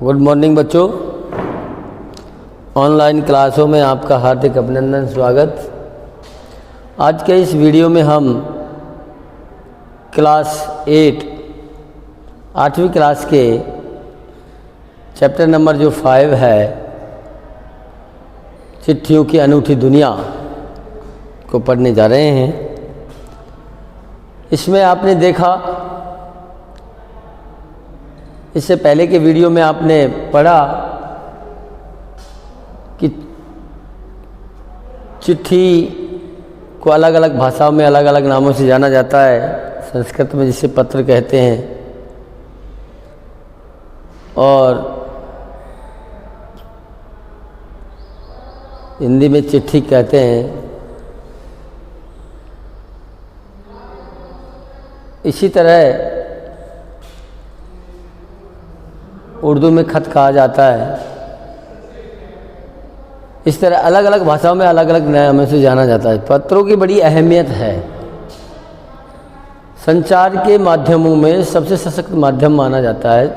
Good morning बच्चों। Online क्लासों में आपका हार्दिक अभिनंदन, स्वागत। आज के इस वीडियो में हम क्लास 8 8वीं क्लास के चैप्टर नंबर जो 5 है, चिट्ठियों की अनूठी दुनिया को पढ़ने जा रहे हैं। इसमें आपने देखा, इससे पहले के वीडियो में आपने पढ़ा कि चिट्ठी को अलग अलग भाषाओं में अलग अलग नामों से जाना जाता है। संस्कृत में जिसे पत्र कहते हैं और हिंदी में चिट्ठी कहते हैं। इसी तरह उर्दू में खत कहा जाता है। इस तरह अलग अलग भाषाओं में अलग अलग नामों से जाना जाता है। पत्रों की बड़ी अहमियत है। संचार के माध्यमों में सबसे सशक्त माध्यम माना जाता है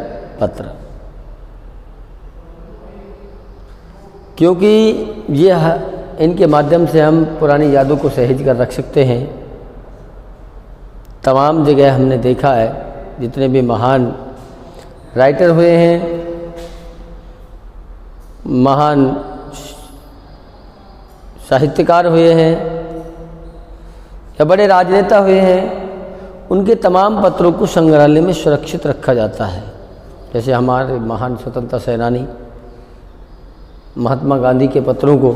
पत्र, क्योंकि इनके माध्यम से हम पुरानी यादों को सहेज कर रख सकते हैं। तमाम जगह हमने देखा है, जितने भी महान राइटर हुए हैं, महान साहित्यकार हुए हैं या बड़े राजनेता हुए हैं, उनके तमाम पत्रों को संग्रहालय में सुरक्षित रखा जाता है। जैसे हमारे महान स्वतंत्रता सेनानी महात्मा गांधी के पत्रों को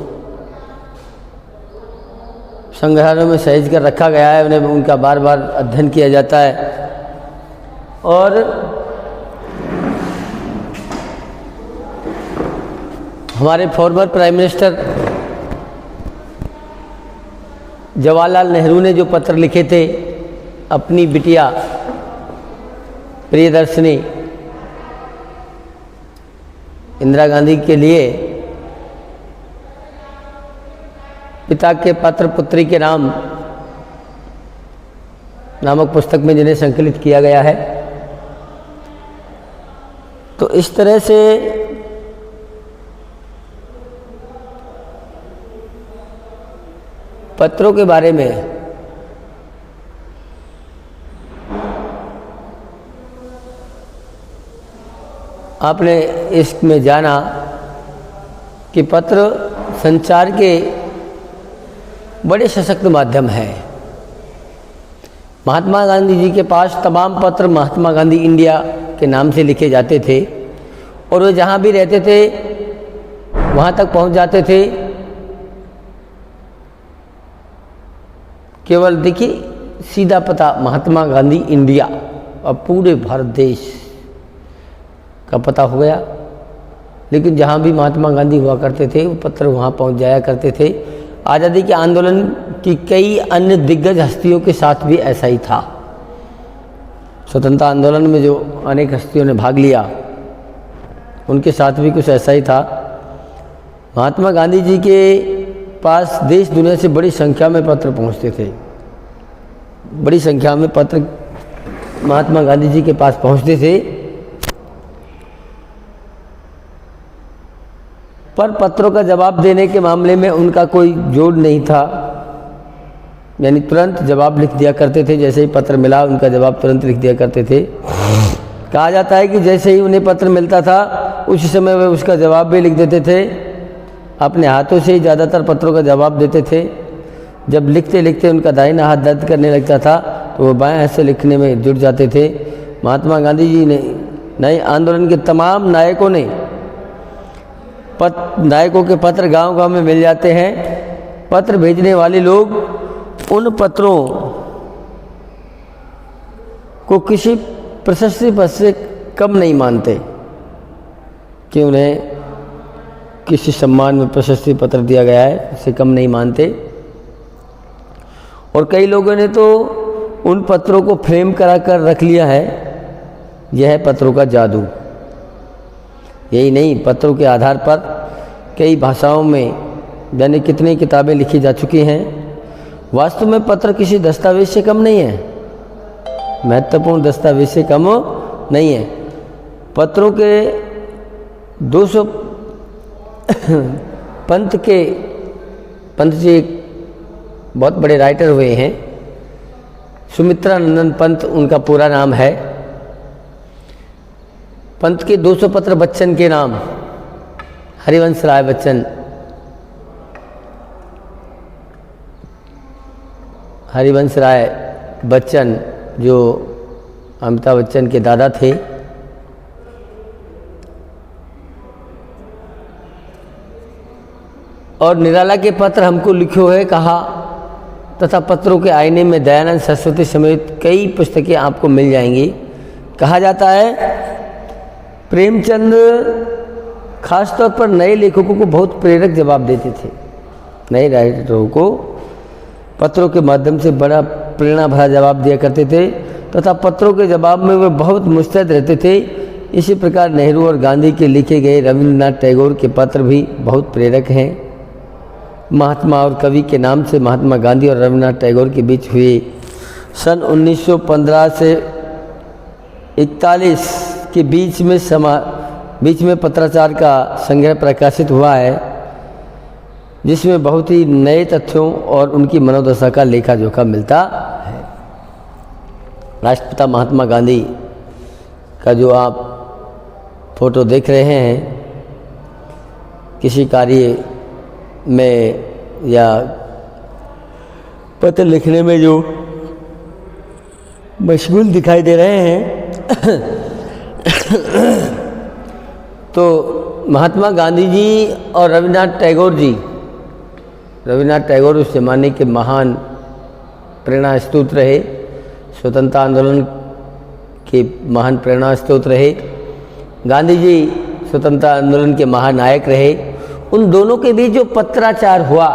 संग्रहालय में सहेज कर रखा गया है। उन्हें उनका बार बार अध्ययन किया जाता है। और हमारे former prime minister Jawaharlal Nehru ने जो पत्र लिखे थे अपनी बिटिया प्रियदर्शनी इंदिरा गांधी के लिए, पिता के पत्र पुत्री के नाम नामक पुस्तक में जिन्हें संकलित किया गया है। तो इस तरह से पत्रों के बारे में आपने इसमें जाना कि पत्र संचार के बड़े सशक्त माध्यम है। महात्मा गांधी जी के पास तमाम पत्र महात्मा गांधी इंडिया के नाम से लिखे जाते थे और वे जहाँ भी रहते थे वहाँ तक पहुँच जाते थे। केवल देखिए, सीधा पता महात्मा गांधी इंडिया, अब पूरे भारत देश का पता हो गया। लेकिन जहाँ भी महात्मा गांधी हुआ करते थे वो पत्र वहाँ पहुँच जाया करते थे। आज़ादी के आंदोलन की कई अन्य दिग्गज हस्तियों के साथ भी ऐसा ही था। स्वतंत्रता आंदोलन में जो अनेक हस्तियों ने भाग लिया, उनके साथ भी कुछ ऐसा ही था। महात्मा गांधी जी के पास देश दुनिया से बड़ी संख्या में पत्र पहुंचते थे। बड़ी संख्या में पत्र महात्मा गांधी जी के पास पहुंचते थे, पर पत्रों का जवाब देने के मामले में उनका कोई जोड़ नहीं था। यानी तुरंत जवाब लिख दिया करते थे। जैसे ही पत्र मिला उनका जवाब तुरंत लिख दिया करते थे। कहा जाता है कि जैसे ही उन्हें पत्र मिलता था उसी समय वे उसका जवाब भी लिख देते थे। अपने हाथों से ही ज़्यादातर पत्रों का जवाब देते थे। जब लिखते लिखते उनका दाहिना हाथ दर्द करने लगता था तो वो बाएं हाथ से लिखने में जुट जाते थे। महात्मा गांधी जी ने नए आंदोलन के तमाम नायकों के पत्र गांव गांव में मिल जाते हैं। पत्र भेजने वाले लोग उन पत्रों को किसी प्रशस्ति पद से कम नहीं मानते कि उन्हें किसी सम्मान में प्रशस्ति पत्र दिया गया है, इससे कम नहीं मानते। और कई लोगों ने तो उन पत्रों को फ्रेम करा कर रख लिया है। यह है पत्रों का जादू। यही नहीं, पत्रों के आधार पर कई भाषाओं में यानी कितनी किताबें लिखी जा चुकी हैं। वास्तव में पत्र किसी दस्तावेज से कम नहीं है, महत्वपूर्ण दस्तावेज से कम नहीं है। पत्रों के 200 पंत जी एक बहुत बड़े राइटर हुए हैं, सुमित्रानंदन पंत उनका पूरा नाम है। पंत के 200 पत्र बच्चन के नाम, हरिवंश राय बच्चन, हरिवंश राय बच्चन जो अमिताभ बच्चन के दादा थे, और निराला के पत्र हमको लिखो है कहा, तथा पत्रों के आईने में दयानंद सरस्वती समेत कई पुस्तकें आपको मिल जाएंगी। कहा जाता है प्रेमचंद खास तौर पर नए लेखकों को बहुत प्रेरक जवाब देते थे। नए राइटरों को पत्रों के माध्यम से बड़ा प्रेरणा भरा जवाब दिया करते थे, तथा पत्रों के जवाब में वे बहुत मुस्तैद रहते थे। इसी प्रकार नेहरू और गांधी के लिखे गए रविंद्रनाथ टैगोर के पत्र भी बहुत प्रेरक हैं। महात्मा और कवि के नाम से महात्मा गांधी और रविंद्रनाथ टैगोर के बीच हुए सन 1915 से 41 के बीच में पत्राचार का संग्रह प्रकाशित हुआ है, जिसमें बहुत ही नए तथ्यों और उनकी मनोदशा का लेखा जोखा मिलता है। राष्ट्रपिता महात्मा गांधी का जो आप फोटो देख रहे हैं, किसी कार्य में या पत्र लिखने में जो मशगूल दिखाई दे रहे हैं तो महात्मा गांधी जी और रविन्द्रनाथ टैगोर जी, रविन्द्रनाथ टैगोर उस जमाने के महान प्रेरणा स्रोत रहे, स्वतंत्रता आंदोलन के महान प्रेरणा स्रोत रहे। गांधी जी स्वतंत्रता आंदोलन के महानायक रहे। उन दोनों के बीच जो पत्राचार हुआ,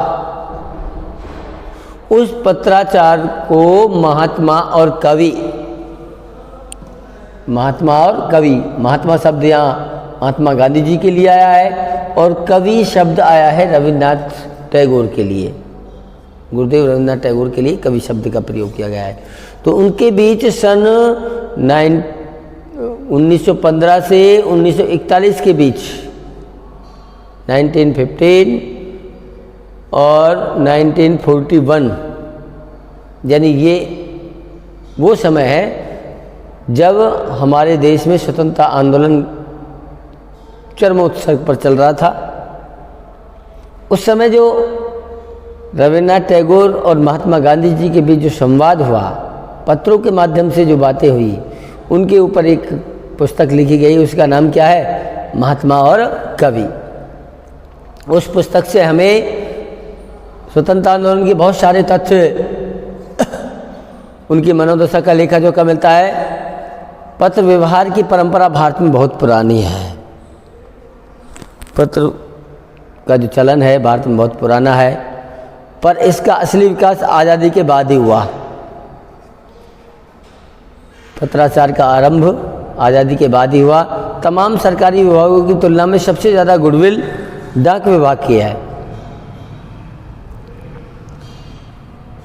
उस पत्राचार को महात्मा और कवि, महात्मा शब्द यहाँ महात्मा गांधी जी के लिए आया है और कवि शब्द आया है रविन्द्रनाथ टैगोर के लिए। गुरुदेव रविन्द्रनाथ टैगोर के लिए कवि शब्द का प्रयोग किया गया है। तो उनके बीच सन 1915 से 1941 के बीच, 1915 और 1941, यानी ये वो समय है जब हमारे देश में स्वतंत्रता आंदोलन चरमोत्कर्ष पर चल रहा था। उस समय जो रविन्द्रनाथ टैगोर और महात्मा गांधी जी के बीच जो संवाद हुआ, पत्रों के माध्यम से जो बातें हुई, उनके ऊपर एक पुस्तक लिखी गई। उसका नाम क्या है? महात्मा और कवि। उस पुस्तक से हमें स्वतंत्रता आंदोलन के बहुत सारे तथ्य, उनकी मनोदशा का लेखा जोखा मिलता है। पत्र व्यवहार की परंपरा भारत में बहुत पुरानी है। पत्र का जो चलन है भारत में बहुत पुराना है, पर इसका असली विकास आज़ादी के बाद ही हुआ। पत्राचार का आरंभ आज़ादी के बाद ही हुआ। तमाम सरकारी विभागों की तुलना में सबसे ज़्यादा गुडविल डाक विभाग की है।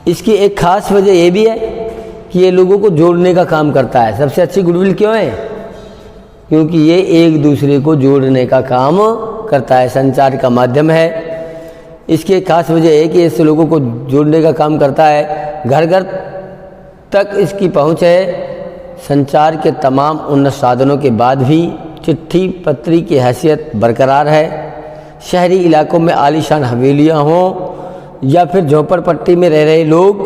इसकी एक खास वजह यह भी है कि ये लोगों को जोड़ने का काम करता है। सबसे अच्छी गुडविल क्यों है? क्योंकि ये एक दूसरे को जोड़ने का काम करता है, संचार का माध्यम है। इसकी एक खास वजह है कि इस लोगों को जोड़ने का काम करता है। घर घर तक इसकी पहुंच है। संचार के तमाम उन्नत साधनों के बाद भी चिट्ठी पत्री की हैसियत बरकरार है। शहरी इलाकों में आलीशान हवेलियां हों या फिर झोपड़पट्टी में रह रहे लोग,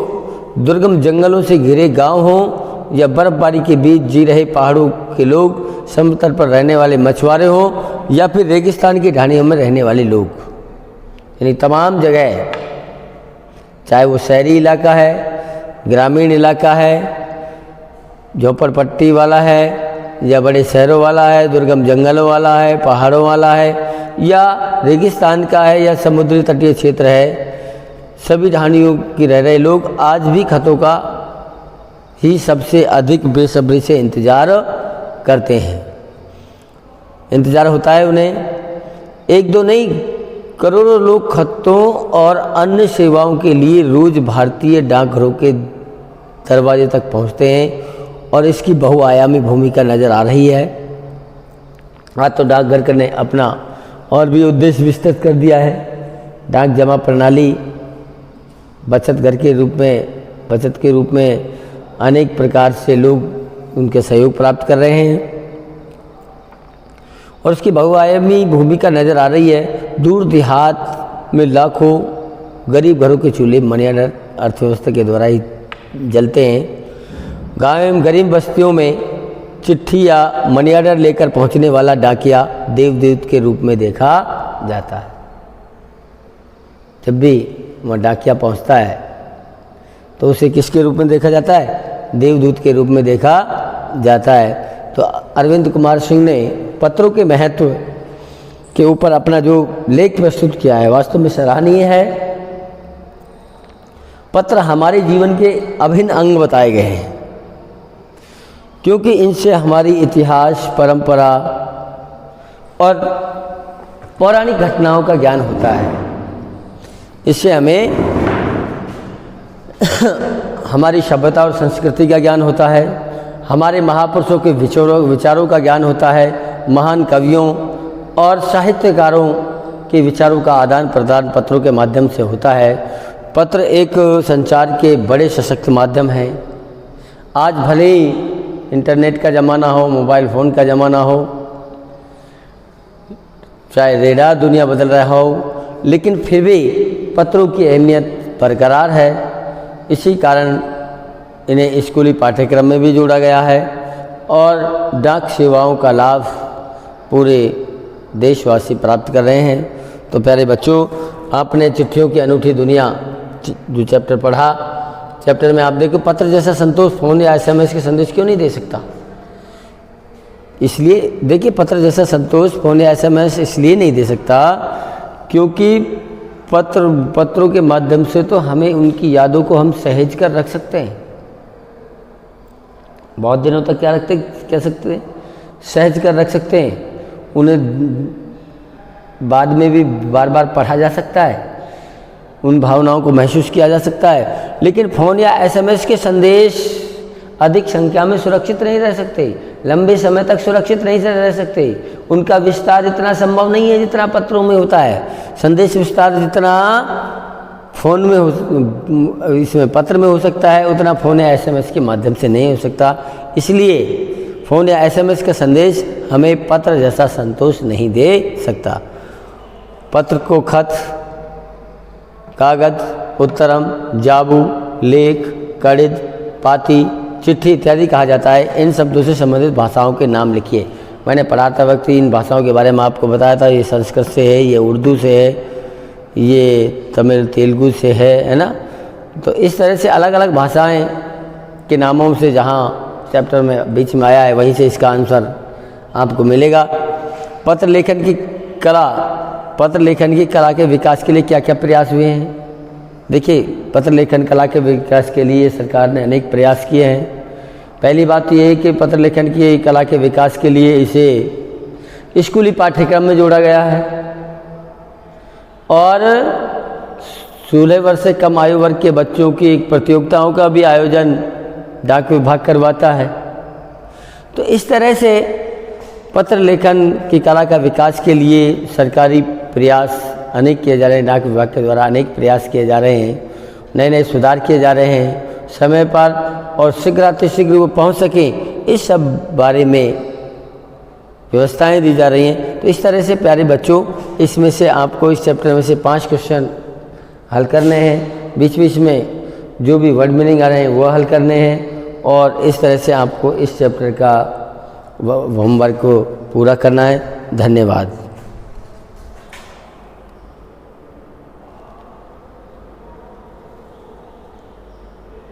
दुर्गम जंगलों से घिरे गांव हों या बर्फबारी के बीच जी रहे पहाड़ों के लोग, समुद्र पर रहने वाले मछुआरे हों या फिर रेगिस्तान की ढाणियों में रहने वाले लोग, यानी तमाम जगह, चाहे वो शहरी इलाका है, ग्रामीण इलाका है, झोपड़पट्टी वाला है या बड़े शहरों वाला है, दुर्गम जंगलों वाला है, पहाड़ों वाला है या रेगिस्तान का है या समुद्री तटीय क्षेत्र है, सभी ढाणियों की रह रहे लोग आज भी खतों का ही सबसे अधिक बेसब्री से इंतज़ार करते हैं। इंतज़ार होता है उन्हें। एक दो नहीं, करोड़ों लोग खतों और अन्य सेवाओं के लिए रोज़ भारतीय डाकघरों के दरवाजे तक पहुंचते हैं और इसकी बहुआयामी भूमिका नज़र आ रही है। आज तो डाकघर ने अपना और भी उद्देश्य विस्तृत कर दिया है। डाक जमा प्रणाली बचत के रूप में अनेक प्रकार से लोग उनके सहयोग प्राप्त कर रहे हैं और उसकी बहुआयामी भूमिका नज़र आ रही है। दूर देहात में लाखों गरीब घरों के चूल्हे मनी ऑर्डर अर्थव्यवस्था के द्वारा ही जलते हैं। गाँव एवं गरीब बस्तियों में चिट्ठी या मनी ऑर्डर लेकर पहुंचने वाला डाकिया देवदूत के रूप में देखा जाता है। जब भी वह डाकिया पहुंचता है तो उसे किसके रूप में देखा जाता है? देवदूत के रूप में देखा जाता है। तो अरविंद कुमार सिंह ने पत्रों के महत्व के ऊपर अपना जो लेख प्रस्तुत किया है वास्तव में सराहनीय है। पत्र हमारे जीवन के अभिन्न अंग बताए गए हैं, क्योंकि इनसे हमारी इतिहास, परंपरा और पौराणिक घटनाओं का ज्ञान होता है। इससे हमें हमारी सभ्यता और संस्कृति का ज्ञान होता है, हमारे महापुरुषों के विचारों का ज्ञान होता है, महान कवियों और साहित्यकारों के विचारों का आदान प्रदान पत्रों के माध्यम से होता है। पत्र एक संचार के बड़े सशक्त माध्यम हैं। आज भले ही इंटरनेट का ज़माना हो, मोबाइल फ़ोन का ज़माना हो, चाहे रेडार दुनिया बदल रहा हो, लेकिन फिर भी पत्रों की अहमियत बरकरार है। इसी कारण इन्हें स्कूली पाठ्यक्रम में भी जोड़ा गया है और डाक सेवाओं का लाभ पूरे देशवासी प्राप्त कर रहे हैं। तो प्यारे बच्चों, आपने चिट्ठियों की अनूठी दुनिया जो चैप्टर पढ़ा, चैप्टर में आप देखो पत्र जैसा संतोष फोन या SMS के संदेश क्यों नहीं दे सकता। इसलिए देखिए, पत्र जैसा संतोष फोन या SMS इसलिए नहीं दे सकता क्योंकि पत्रों के माध्यम से तो हमें उनकी यादों को हम सहेज कर रख सकते हैं। बहुत दिनों तक कह सकते हैं, सहेज कर रख सकते हैं। उन्हें बाद में भी बार बार पढ़ा जा सकता है, उन भावनाओं को महसूस किया जा सकता है। लेकिन फ़ोन या SMS के संदेश अधिक संख्या में सुरक्षित नहीं रह सकते, लंबे समय तक सुरक्षित नहीं रह सकते। उनका विस्तार इतना संभव नहीं है जितना पत्रों में होता है। संदेश विस्तार जितना फ़ोन में इसमें पत्र में हो सकता है, उतना फ़ोन या SMS के माध्यम से नहीं हो सकता। इसलिए फ़ोन या SMS का संदेश हमें पत्र जैसा संतोष नहीं दे सकता। पत्र को खत, कागज, उत्तरम, जाबू, लेख, कड़िद, पाती, चिट्ठी इत्यादि कहा जाता है। इन शब्दों से संबंधित भाषाओं के नाम लिखिए। मैंने पढ़ाते वक्त इन भाषाओं के बारे में आपको बताया था। ये संस्कृत से है, ये उर्दू से है, ये तमिल तेलुगु से है ना। तो इस तरह से अलग अलग भाषाएं के नामों से जहाँ चैप्टर में बीच में आया है, वहीं से इसका आंसर आपको मिलेगा। पत्र लेखन की कला के विकास के लिए क्या क्या प्रयास हुए हैं? देखिए, पत्र लेखन कला के विकास के लिए सरकार ने अनेक प्रयास किए हैं। पहली बात तो ये है कि पत्र लेखन की कला के विकास के लिए इसे स्कूली पाठ्यक्रम में जोड़ा गया है और 16 वर्ष से कम आयु वर्ग के बच्चों की प्रतियोगिताओं का भी आयोजन डाक विभाग करवाता है। तो इस तरह से पत्र लेखन की कला का विकास के लिए सरकारी प्रयास अनेक किए जा रहे हैं। डाक विभाग के द्वारा अनेक प्रयास किए जा रहे हैं, नए नए सुधार किए जा रहे हैं। समय पर और शीघ्र वो पहुंच सकें, इस सब बारे में व्यवस्थाएं दी जा रही हैं। तो इस तरह से प्यारे बच्चों, इसमें से आपको इस चैप्टर में से 5 क्वेश्चन हल करने हैं। बीच बीच में जो भी वर्ड मीनिंग आ रहे हैं वो हल करने हैं और इस तरह से आपको इस चैप्टर का होमवर्क को पूरा करना है। धन्यवाद।